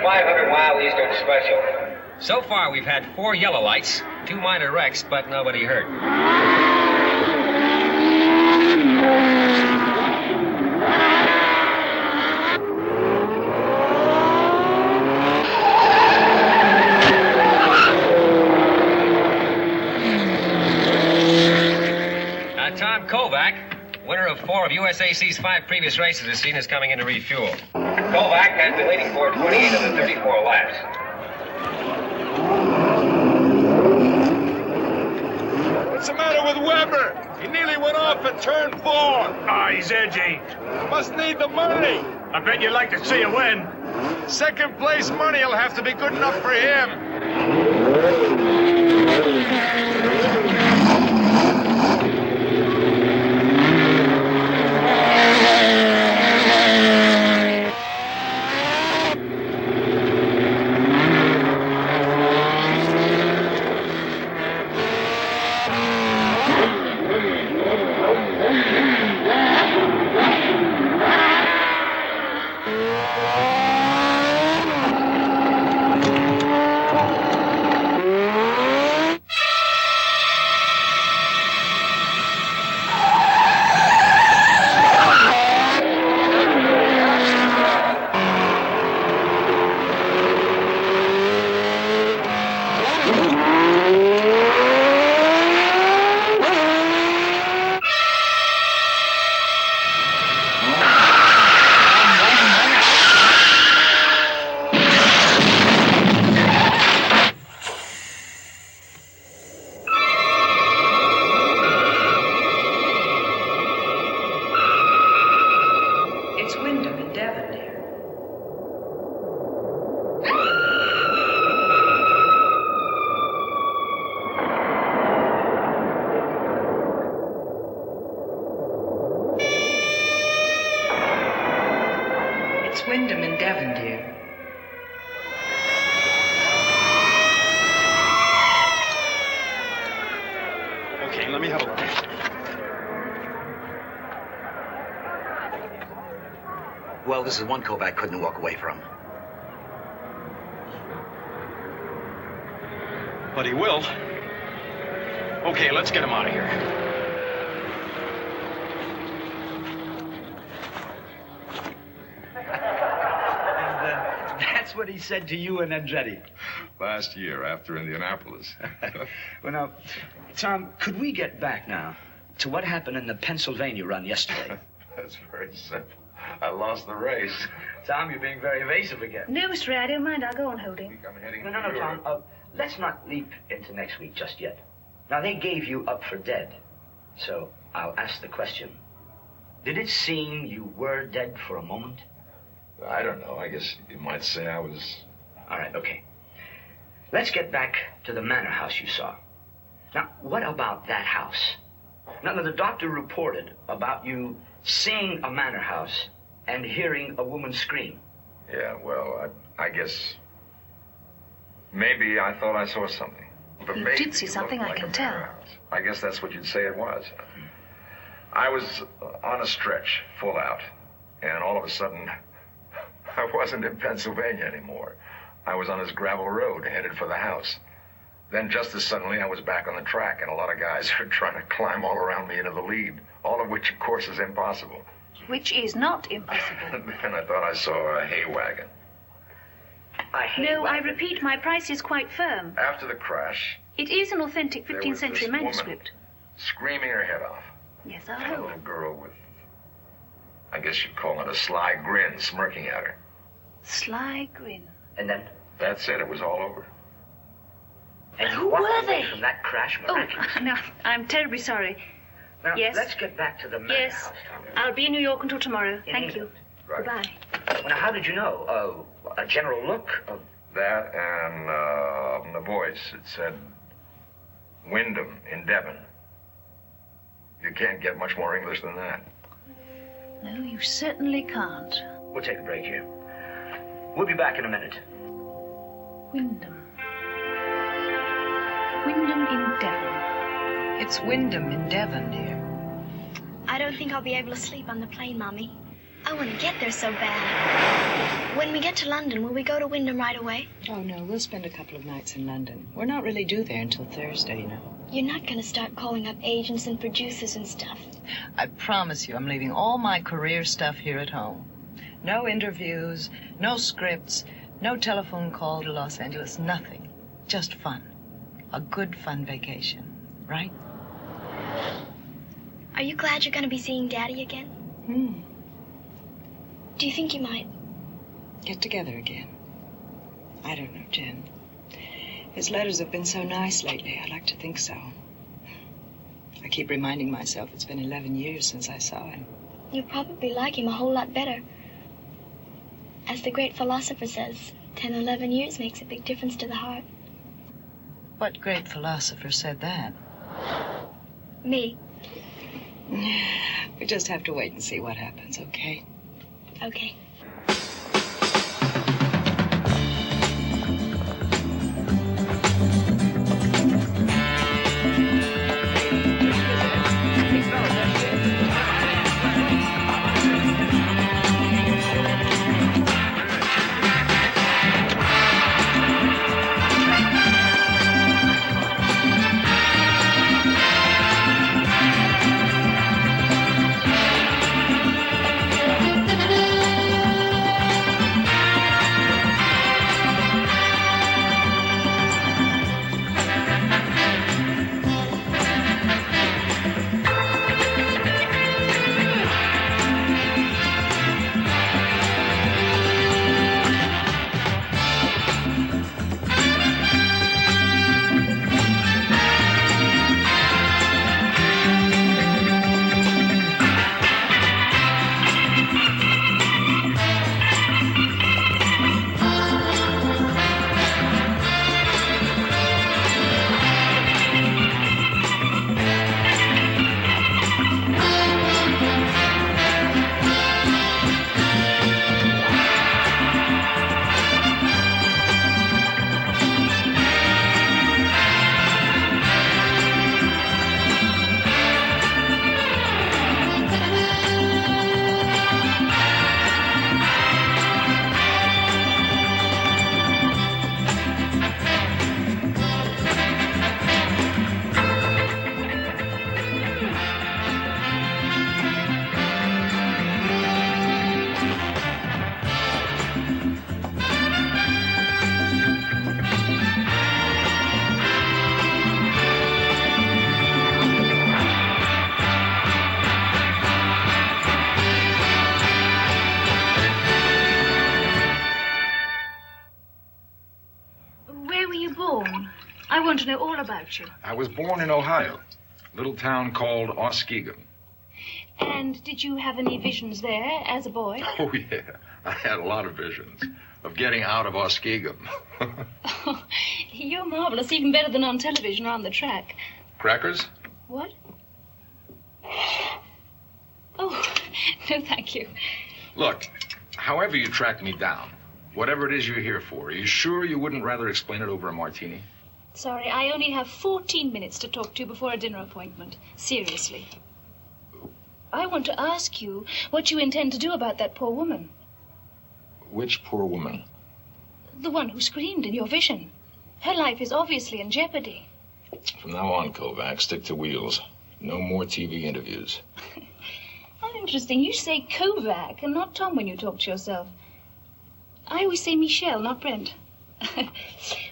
500-mile Eastern Special. So far, we've had 4 yellow lights, 2 minor wrecks, but nobody hurt. Tom Kovac, winner of 4 of USAC's 5 previous races this season, is coming in to refuel. Kovac has been leading for 28 of the 34 laps. What's the matter with Weber? He nearly went off at turn 4. Ah, he's edgy. Must need the money. I bet you'd like to see him win. Second place money will have to be good enough for him. Well, this is one Kovac couldn't walk away from. But he will. Okay, let's get him out of here. That's what he said to you and Andretti. Last year, after Indianapolis. Well, now, Tom, could we get back now to what happened in the Pennsylvania run yesterday? That's very simple. I lost the race. Tom, you're being very evasive again. No, Mr. Ray, I don't mind. I'll go on holding. No, Tom. Let's not leap into next week just yet. Now, they gave you up for dead. So I'll ask the question. Did it seem you were dead for a moment? I don't know. I guess you might say I was... All right, okay. Let's get back to the manor house you saw. Now, what about that house? Now, the doctor reported about you seeing a manor house and hearing a woman scream. Yeah, well, I guess... Maybe I thought I saw something. But You maybe did see it something, looked I like can a tell. manor house. I guess that's what you'd say it was. I was on a stretch, full out. And all of a sudden, I wasn't in Pennsylvania anymore. I was on this gravel road headed for the house. Then just as suddenly I was back on the track, and a lot of guys are trying to climb all around me into the lead, all of which, of course, is impossible. Which is not impossible. And I thought I saw a hay wagon. No, I repeat, my price is quite firm. After the crash, It is an authentic there 15th was century this woman manuscript. screaming her head off. Yes, I'll A hold. little girl with, I guess you'd call it a sly grin, smirking at her. Sly grin. And then? That's it. It was all over. And Who were they? From that crash Oh, miraculously. no, I'm terribly sorry. Now, Yes. let's get back to the manor Yes, house, Tom. I'll be in New York until tomorrow. In Thank England. you. Right. Goodbye. Well, now, how did you know? A general look? That and the voice, it said Wyndham in Devon. You can't get much more English than that. No, you certainly can't. We'll take a break here. We'll be back in a minute. Wyndham. Wyndham in Devon. It's Wyndham in Devon, dear. I don't think I'll be able to sleep on the plane, Mommy. I want to get there so bad. When we get to London, will we go to Wyndham right away? Oh, no, we'll spend a couple of nights in London. We're not really due there until Thursday, you know. You're not going to start calling up agents and producers and stuff. I promise you, I'm leaving all my career stuff here at home. No interviews, no scripts, no telephone call to Los Angeles, nothing. Just fun. A good fun vacation, right? Are you glad you're going to be seeing Daddy again? Do you think you might get together again? I don't know, Jen. His letters have been so nice lately. I like to think so. I keep reminding myself it's been 11 years since I saw him. You'll probably like him a whole lot better. As the great philosopher says, 10 or 11 years makes a big difference to the heart. What great philosopher said that? Me. We just have to wait and see what happens, okay? Okay. I want to know all about you. I was born in Ohio, a little town called Oskegum. And did you have any visions there as a boy? Oh, yeah. I had a lot of visions of getting out of Oskegum. Oh, you're marvelous, even better than on television or on the track. Crackers? What? Oh, no, thank you. Look, however you tracked me down, whatever it is you're here for, are you sure you wouldn't rather explain it over a martini? Sorry, I only have 14 minutes to talk to you before a dinner appointment. Seriously. I want to ask you what you intend to do about that poor woman. Which poor woman? The one who screamed in your vision. Her life is obviously in jeopardy. From now on, Kovac, stick to wheels. No more TV interviews. How interesting. You say Kovac and not Tom when you talk to yourself. I always say Michelle, not Brent.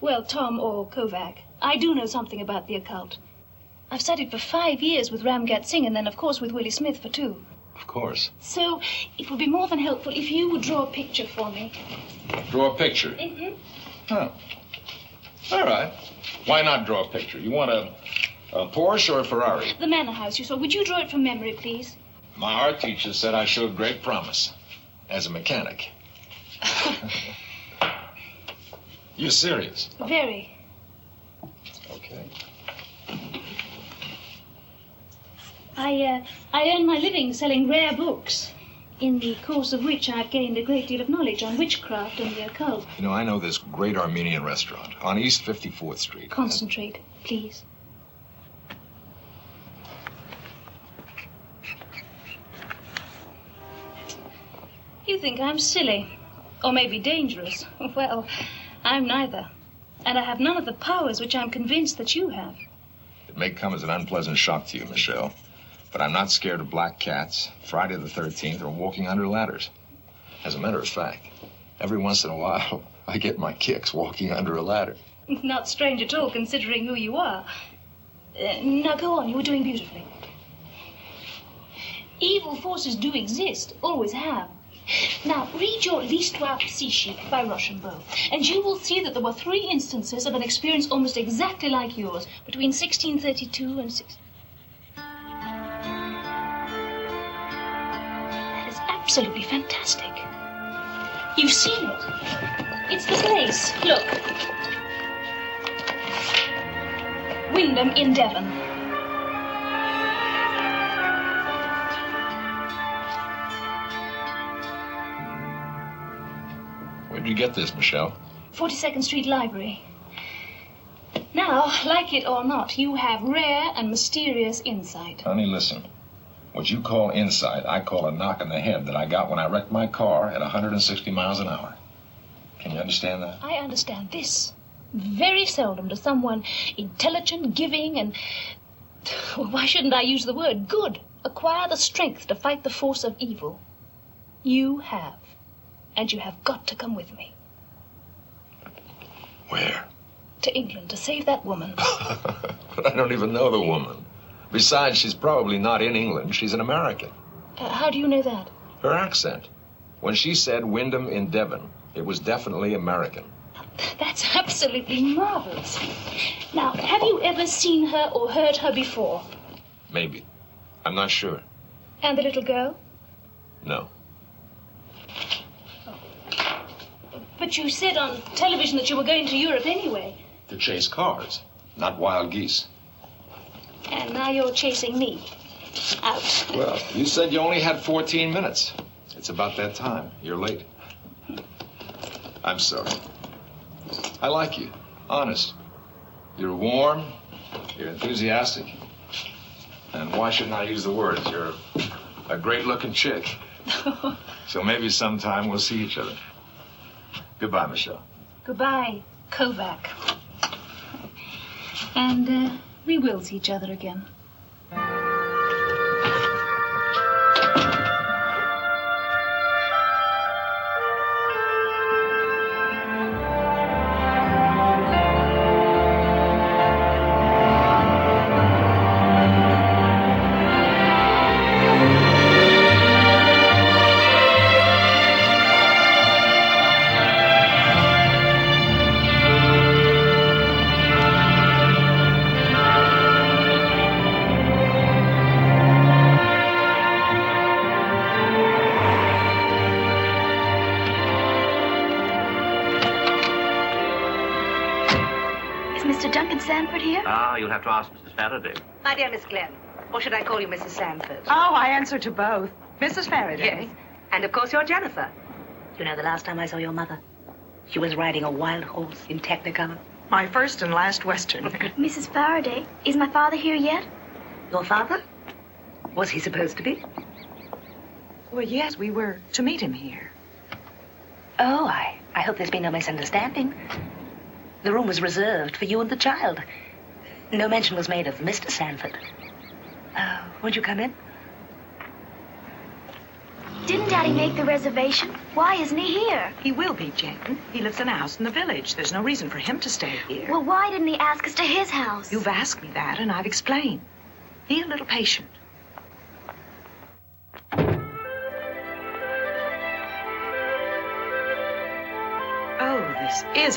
Well, Tom or Kovac, I do know something about the occult. I've studied for 5 years with Ramgat Singh and then, of course, with Willie Smith for 2. Of course. So it would be more than helpful if you would draw a picture for me. Draw a picture? Mm-hmm. Oh. All right. Why not draw a picture? You want a Porsche or a Ferrari? The manor house you saw. Would you draw it from memory, please? My art teacher said I showed great promise as a mechanic. You serious? Very. Okay. I earn my living selling rare books, in the course of which I've gained a great deal of knowledge on witchcraft and the occult. You know, I know this great Armenian restaurant on East 54th Street. Concentrate, please. You think I'm silly. Or maybe dangerous. Well, I'm neither. And I have none of the powers which I'm convinced that you have. It may come as an unpleasant shock to you, Michelle, but I'm not scared of black cats, Friday the 13th, or walking under ladders. As a matter of fact, every once in a while, I get my kicks walking under a ladder. Not strange at all, considering who you are. Now, go on. You were doing beautifully. Evil forces do exist, always have. Now, read your L'Histoire Psychique by Rochambeau, and you will see that there were 3 instances of an experience almost exactly like yours between 1632 and 16... That is absolutely fantastic. You've seen it. It's the place. Look. Wyndham in Devon. Where'd you get this, Michelle? 42nd Street Library. Now, like it or not, you have rare and mysterious insight. Honey, listen. What you call insight, I call a knock in the head that I got when I wrecked my car at 160 miles an hour. Can you understand that? I understand this. Very seldom does someone intelligent, giving, and... well, why shouldn't I use the word good? Acquire the strength to fight the force of evil. You have. And you have got to come with me. Where? To England, to save that woman. But I don't even know the woman. Besides, she's probably not in England. She's an American. How do you know that? Her accent. When she said Wyndham in Devon, it was definitely American. That's absolutely marvelous. Now, have you ever seen her or heard her before? Maybe. I'm not sure. And the little girl? No. But you said on television that you were going to Europe anyway. To chase cars, not wild geese. And now you're chasing me. Out. Well, you said you only had 14 minutes. It's about that time. You're late. I'm sorry. I like you. Honest. You're warm. You're enthusiastic. And why shouldn't I use the words? You're a great-looking chick. So maybe sometime we'll see each other. Goodbye, Michelle. Goodbye, Kovac. And we will see each other again. You'll have to ask Mrs. Faraday. My dear Miss Glenn, or should I call you Mrs. Sanford? Oh, I answer to both. Mrs. Faraday. Yes. And of course you're Jennifer. You know, the last time I saw your mother, she was riding a wild horse in Technicolor. My first and last Western. Mrs. Faraday, is my father here yet? Your father? Was he supposed to be? Well, yes, we were to meet him here. Oh, I hope there's been no misunderstanding. The room was reserved for you and the child. No mention was made of Mr. Sanford. Won't you come in? Didn't Daddy make the reservation? Why isn't he here? He will be, Jen. He lives in a house in the village. There's no reason for him to stay here. Well, why didn't he ask us to his house? You've asked me that, and I've explained. Be a little patient. Oh, this is